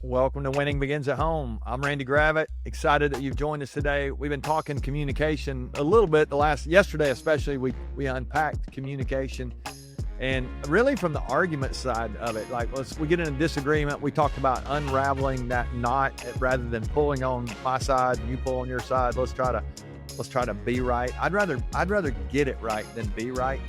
Welcome to Winning Begins at Home. I'm Randy Gravitt. Excited that you've joined us today. We've been talking communication a little bit yesterday especially. We unpacked communication and really from the argument side of it. Like we get in a disagreement. We talked about unraveling that knot rather than pulling on my side and you pull on your side. Let's try to be right. I'd rather get it right than be right.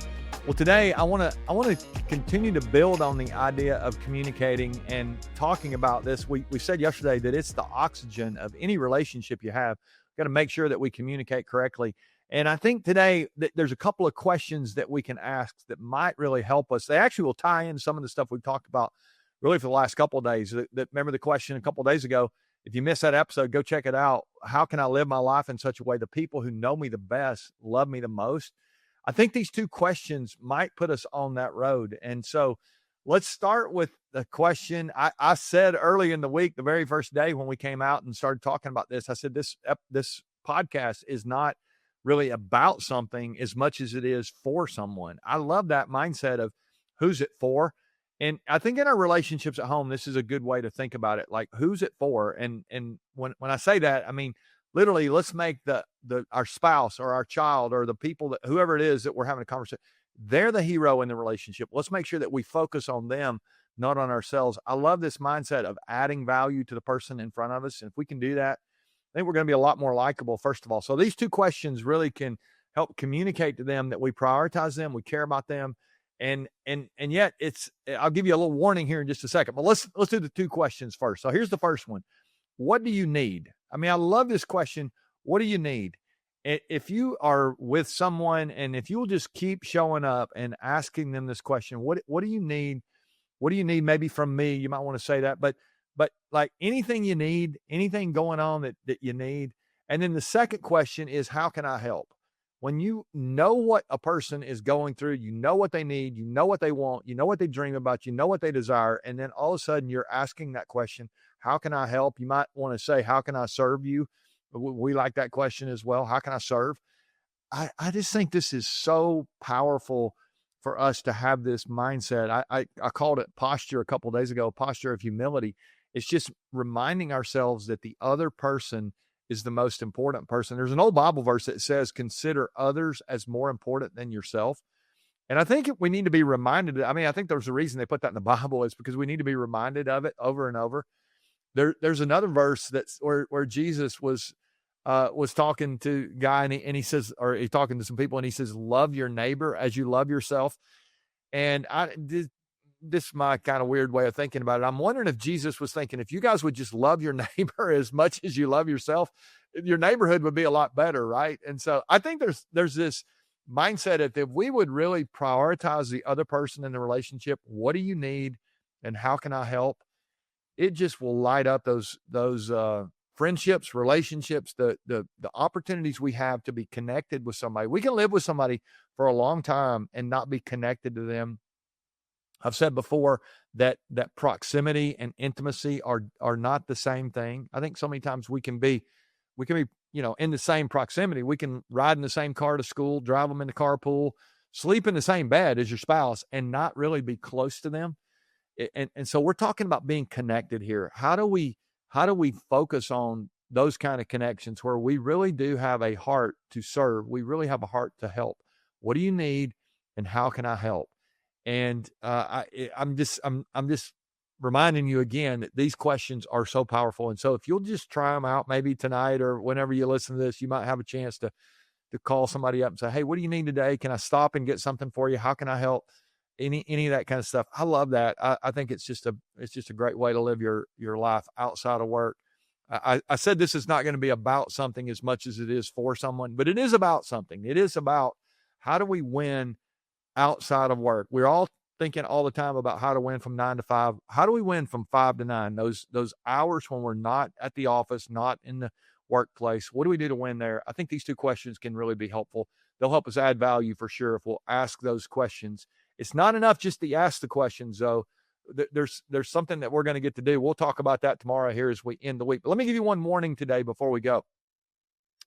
Well, today I want to continue to build on the idea of communicating and talking about this. We said yesterday that it's the oxygen of any relationship you have. Got to make sure that we communicate correctly. And I think today that there's a couple of questions that we can ask that might really help us. They actually will tie in some of the stuff we've talked about really for the last couple of days. Remember the question a couple of days ago? If you missed that episode, go check it out. How can I live my life in such a way the people who know me the best love me the most? I think these two questions might put us on that road. And so let's start with the question. I said early in the week, the very first day when we came out and started talking about this, I said, this podcast is not really about something as much as it is for someone. I love that mindset of who's it for. And I think in our relationships at home, this is a good way to think about it. Like, who's it for? And when I say that, I mean, literally, let's make our spouse or our child or the people that whoever it is that we're having a conversation, they're the hero in the relationship. Let's make sure that we focus on them, not on ourselves. I love this mindset of adding value to the person in front of us. And if we can do that, I think we're going to be a lot more likable, first of all. So these two questions really can help communicate to them that we prioritize them, we care about them. And yet I'll give you a little warning here in just a second, but let's do the two questions first. So here's the first one. What do you need? I mean, I love this question. What do you need? If you are with someone and if you'll just keep showing up and asking them this question, what do you need? What do you need? Maybe from me, you might want to say that, but like anything you need, anything going on that you need. And then the second question is, how can I help? When you know what a person is going through, you know what they need, you know what they want, you know what they dream about, you know what they desire. And then all of a sudden you're asking that question, how can I help? You might want to say, how can I serve you? We like that question as well. How can I serve? I just think this is so powerful for us to have this mindset. I called it posture a couple of days ago, posture of humility. It's just reminding ourselves that the other person is the most important person. There's an old Bible verse that says, consider others as more important than yourself. And I think we need to be reminded. I mean, I think there's a reason they put that in the Bible is because we need to be reminded of it over and over. There's another verse that's where Jesus was talking to a guy and he says, or he's talking to some people and he says, love your neighbor as you love yourself. And this is my kind of weird way of thinking about it. I'm wondering if Jesus was thinking, if you guys would just love your neighbor as much as you love yourself, your neighborhood would be a lot better, right? And so I think there's this mindset that if we would really prioritize the other person in the relationship, what do you need and how can I help? It just will light up those friendships, relationships, the opportunities we have to be connected with somebody. We can live with somebody for a long time and not be connected to them. I've said before that proximity and intimacy are not the same thing. I think so many times we can be, in the same proximity. We can ride in the same car to school, drive them in the carpool, sleep in the same bed as your spouse and not really be close to them. And so we're talking about being connected here. How do we focus on those kind of connections where we really do have a heart to serve? We really have a heart to help. What do you need and how can I help? And I'm just reminding you again that these questions are so powerful. And so if you'll just try them out, maybe tonight or whenever you listen to this, you might have a chance to call somebody up and say, hey, what do you need today? Can I stop and get something for you? How can I help? Any of that kind of stuff. I love that. I think it's just a great way to live your life outside of work. I said this is not going to be about something as much as it is for someone, but it is about something. It is about how do we win outside of work. We're all thinking all the time about how to win from 9 to 5. How do we win from 5 to 9? Those hours when we're not at the office, not in the workplace. What do we do to win there? I think these two questions can really be helpful. They'll help us add value for sure if we'll ask those questions. It's not enough just to ask the questions, though. There's something that we're going to get to do. We'll talk about that tomorrow here as we end the week. But let me give you one warning today before we go.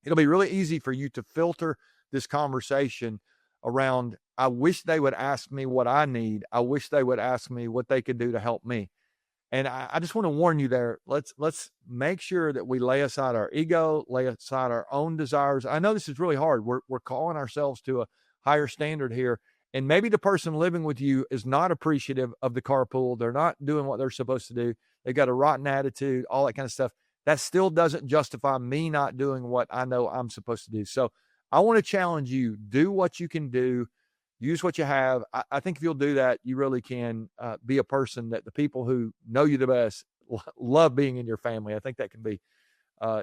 It'll be really easy for you to filter this conversation around, I wish they would ask me what I need. I wish they would ask me what they could do to help me. And I just want to warn you there. Let's make sure that we lay aside our ego, lay aside our own desires. I know this is really hard. We're calling ourselves to a higher standard here. And maybe the person living with you is not appreciative of the carpool. They're not doing what they're supposed to do. They've got a rotten attitude, all that kind of stuff. That still doesn't justify me not doing what I know I'm supposed to do. So I want to challenge you, do what you can do. Use what you have. I think if you'll do that, you really can be a person that the people who know you the best love being in your family. I think that can be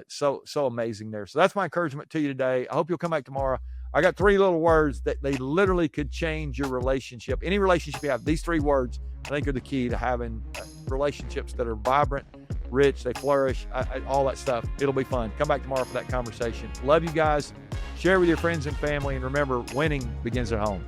so amazing there. So that's my encouragement to you today. I hope you'll come back tomorrow. I got 3 little words that they literally could change your relationship. Any relationship you have, these 3 words, I think, are the key to having relationships that are vibrant, rich, they flourish, all that stuff. It'll be fun. Come back tomorrow for that conversation. Love you guys. Share with your friends and family. And remember, winning begins at home.